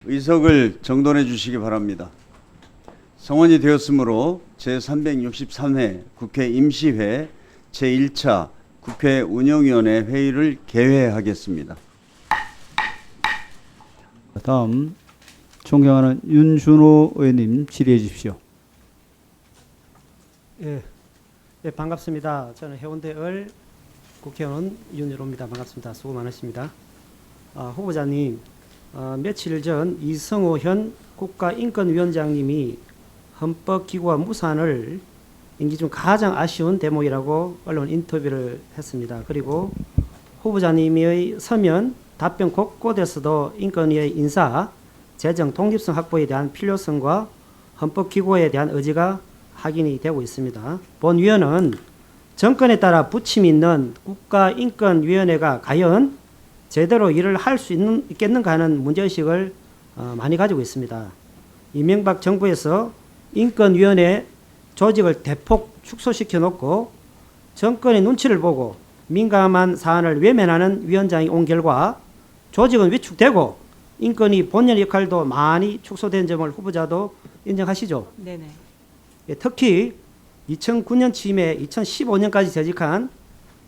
의석을 정돈해 주시기 바랍니다. 성원이 되었으므로 제363회 국회 임시회 제1차 국회 운영위원회 회의를 개회하겠습니다. 다음 존경하는 윤준호 의원님 질의해 주십시오. 예, 반갑습니다. 저는 해운대을 국회의원 윤준호입니다. 반갑습니다. 수고 많으십니다. 후보자님, 며칠 전 이성호 현 국가인권위원장님이 헌법기구와 무산을 임기 중 가장 아쉬운 대목이라고 언론 인터뷰를 했습니다. 그리고 후보자님의 서면 답변 곳곳에서도 인권위의 인사, 재정 독립성 확보에 대한 필요성과 헌법기구에 대한 의지가 확인이 되고 있습니다. 본 위원은 정권에 따라 부침이 있는 국가인권위원회가 과연 제대로 일을 할 수 있겠는가 하는 문제의식을 많이 가지고 있습니다. 이명박 정부에서 인권위원회 조직을 대폭 축소시켜 놓고 정권의 눈치를 보고 민감한 사안을 외면하는 위원장이 온 결과 조직은 위축되고 인권위 본연 역할도 많이 축소된 점을 후보자도 인정하시죠? 네네. 특히 2009년 취임해 2015년까지 재직한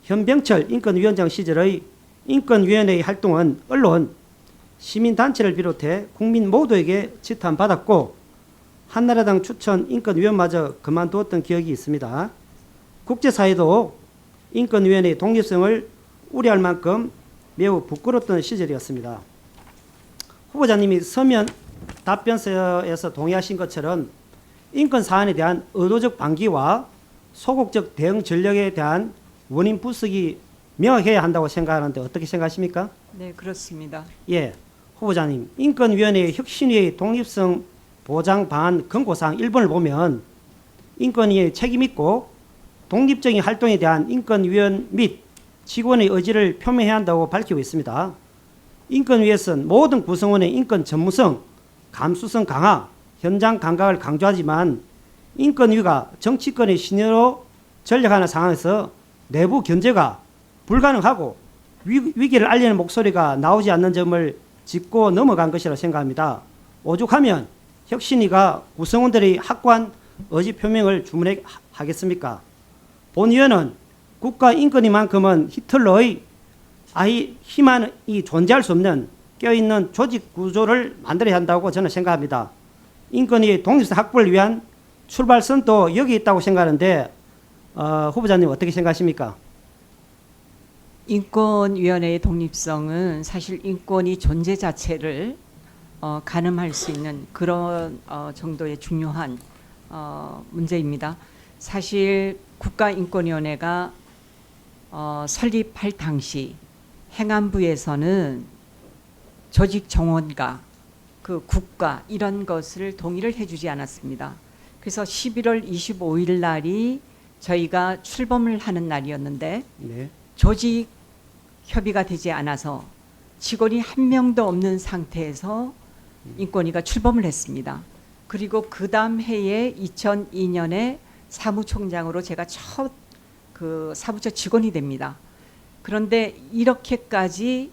현병철 인권위원장 시절의 인권위원회의 활동은 언론, 시민단체를 비롯해 국민 모두에게 지탄받았고 한나라당 추천 인권위원마저 그만두었던 기억이 있습니다. 국제사회도 인권위원회의 독립성을 우려할 만큼 매우 부끄러웠던 시절이었습니다. 후보자님이 서면 답변서에서 동의하신 것처럼 인권 사안에 대한 의도적 방기와 소극적 대응 전략에 대한 원인 분석이 명확해야 한다고 생각하는데 어떻게 생각하십니까? 네, 그렇습니다. 예, 후보자님, 인권위원회의 혁신위의 독립성 보장 방안 권고사항 1번을 보면 인권위의 책임있고 독립적인 활동에 대한 인권위원 및 직원의 의지를 표명해야 한다고 밝히고 있습니다. 인권위에서는 모든 구성원의 인권 전문성, 감수성 강화, 현장 감각을 강조하지만 인권위가 정치권의 신여로 전략하는 상황에서 내부 견제가 불가능하고 위기를 알리는 목소리가 나오지 않는 점을 짚고 넘어간 것이라 생각합니다. 오죽하면 혁신위가 구성원들의 확고한 의지 표명을 주문하겠습니까? 본 의원은 국가인권위만큼은 히틀러의 희망이 존재할 수 없는 껴있는 조직 구조를 만들어야 한다고 저는 생각합니다. 인권위의 독립성 확보를 위한 출발선도 여기 있다고 생각하는데 후보자님 어떻게 생각하십니까? 인권위원회의 독립성은 사실 인권이 존재 자체를 가늠할 수 있는 그런 정도의 중요한 문제입니다. 사실 국가인권위원회가 설립할 당시 행안부에서는 조직 정원과 그 국가 이런 것을 동의를 해주지 않았습니다. 그래서 11월 25일 날이 저희가 출범을 하는 날이었는데 네. 조직 협의가 되지 않아서 직원이 한 명도 없는 상태에서 인권위가 출범을 했습니다. 그리고 그 다음 해에 2002년에 사무총장으로 제가 첫 그 사무처 직원이 됩니다. 그런데 이렇게까지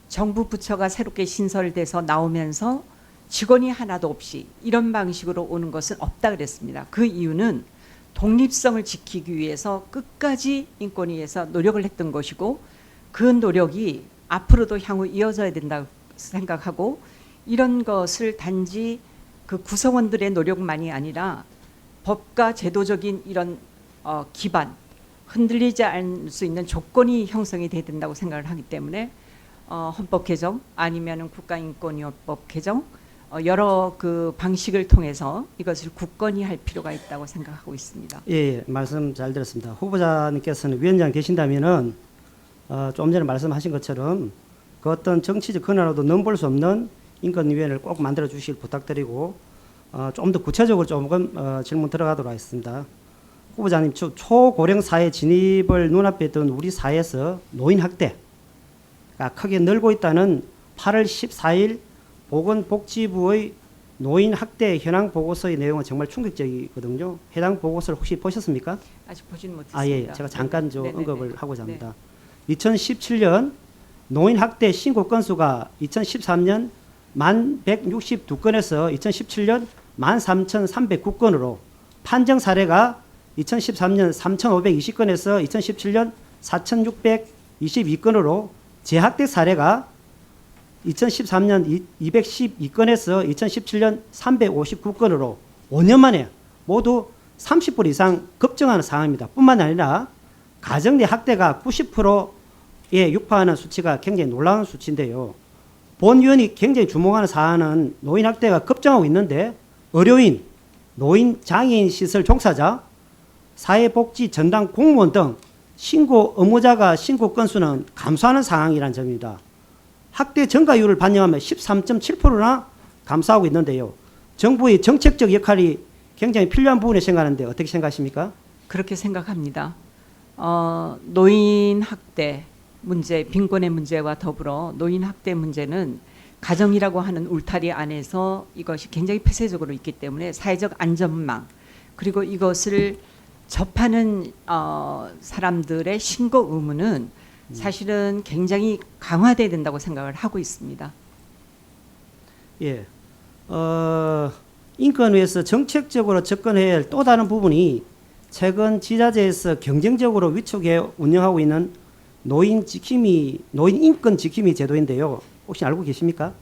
정부 부처가 새롭게 신설돼서 나오면서 직원이 하나도 없이 이런 방식으로 오는 것은 없다 그랬습니다. 그 이유는 독립성을 지키기 위해서 끝까지 인권위에서 노력을 했던 것이고 그 노력이 앞으로도 향후 이어져야 된다고 생각하고 이런 것을 단지 그 구성원들의 노력만이 아니라 법과 제도적인 이런 기반, 흔들리지 않을 수 있는 조건이 형성이 돼야 된다고 생각을 하기 때문에 헌법 개정 아니면은 국가인권위원법 개정 여러 그 방식을 통해서 이것을 굳건히 할 필요가 있다고 생각하고 있습니다. 예, 말씀 잘 들었습니다. 후보자님께서는 위원장 되신다면은 좀 전에 말씀하신 것처럼 그 어떤 정치적 권한으로도 넘볼 수 없는 인권위원회를 꼭 만들어 주시길 부탁드리고 좀 더 구체적으로 조금 질문 들어가도록 하겠습니다. 후보자님, 초고령 사회 진입을 눈앞에 둔 우리 사회에서 노인 학대가 크게 늘고 있다는 8월 14일 보건복지부의 노인 학대 현황 보고서의 내용은 정말 충격적이거든요. 해당 보고서를 혹시 보셨습니까? 아직 보진 못했습니다. 예, 제가 잠깐 네네네. 언급을 하고자 합니다. 2017년 노인 학대 신고 건수가 2013년 1162건에서 2017년 13,309건으로 판정 사례가 2013년 3,520건에서 2017년 4,622건으로 재학대 사례가 2013년 212건에서 2017년 359건으로 5년 만에 모두 30% 이상 급증하는 상황입니다. 뿐만 아니라 가정 내 학대가 90%에 육박하는 수치가 굉장히 놀라운 수치인데요. 본 위원이 굉장히 주목하는 사안은 노인 학대가 급증하고 있는데 의료인, 노인 장애인 시설 종사자, 사회복지 전담 공무원 등 신고 의무자가 신고 건수는 감소하는 상황이라는 점입니다. 학대 증가율을 반영하면 13.7%나 감소하고 있는데요. 정부의 정책적 역할이 굉장히 필요한 부분에 생각하는데 어떻게 생각하십니까? 그렇게 생각합니다. 노인 학대 문제, 빈곤의 문제와 더불어 노인 학대 문제는 가정이라고 하는 울타리 안에서 이것이 굉장히 폐쇄적으로 있기 때문에 사회적 안전망 그리고 이것을 접하는 사람들의 신고 의무는 사실은 굉장히 강화돼야 된다고 생각을 하고 있습니다. 예, 인권위에서 정책적으로 접근해야 할 또 다른 부분이 최근 지자체에서 경쟁적으로 위촉해 운영하고 있는 노인 인권 지킴이 제도인데요. 혹시 알고 계십니까?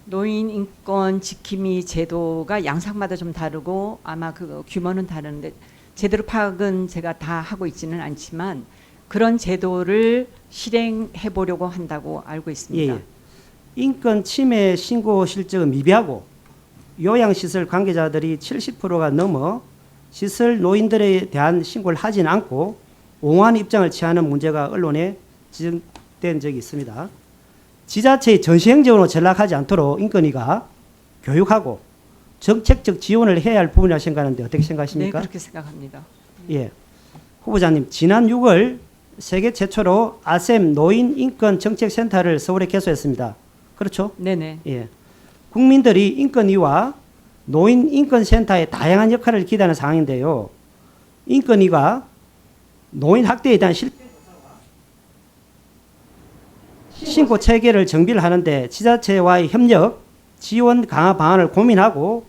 노인 인권 지킴이 제도가 양상마다 좀 다르고 아마 그 규모는 다른데 제대로 파악은 제가 다 하고 있지는 않지만 그런 제도를 실행해 보려고 한다고 알고 있습니다. 예. 인권 침해 신고 실적은 미비하고 요양시설 관계자들이 70%가 넘어 시설 노인들에 대한 신고를 하진 않고 옹호한 입장을 취하는 문제가 언론에 지적된 적이 있습니다. 지자체의 전시행정으로 전락하지 않도록 인권위가 교육하고 정책적 지원을 해야 할 부분이라 생각하는데 어떻게 네, 생각하십니까? 그렇게 생각합니다. 예. 후보자님, 지난 6월 세계 최초로 아셈 노인 인권 정책센터를 서울에 개소했습니다. 그렇죠? 네네. 예. 국민들이 인권위와 노인 인권센터의 다양한 역할을 기대하는 상황인데요. 인권위가 노인 학대에 대한 신고 체계를 정비를 하는데 지자체와의 협력, 지원 강화 방안을 고민하고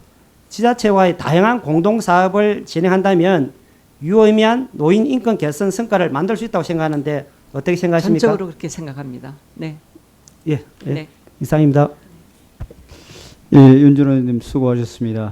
지자체와의 다양한 공동 사업을 진행한다면 유의미한 노인 인권 개선 성과를 만들 수 있다고 생각하는데 어떻게 생각하십니까? 전적으로 그렇게 생각합니다. 네. 예, 예. 네. 이상입니다. 예, 윤준호 의원님 수고하셨습니다.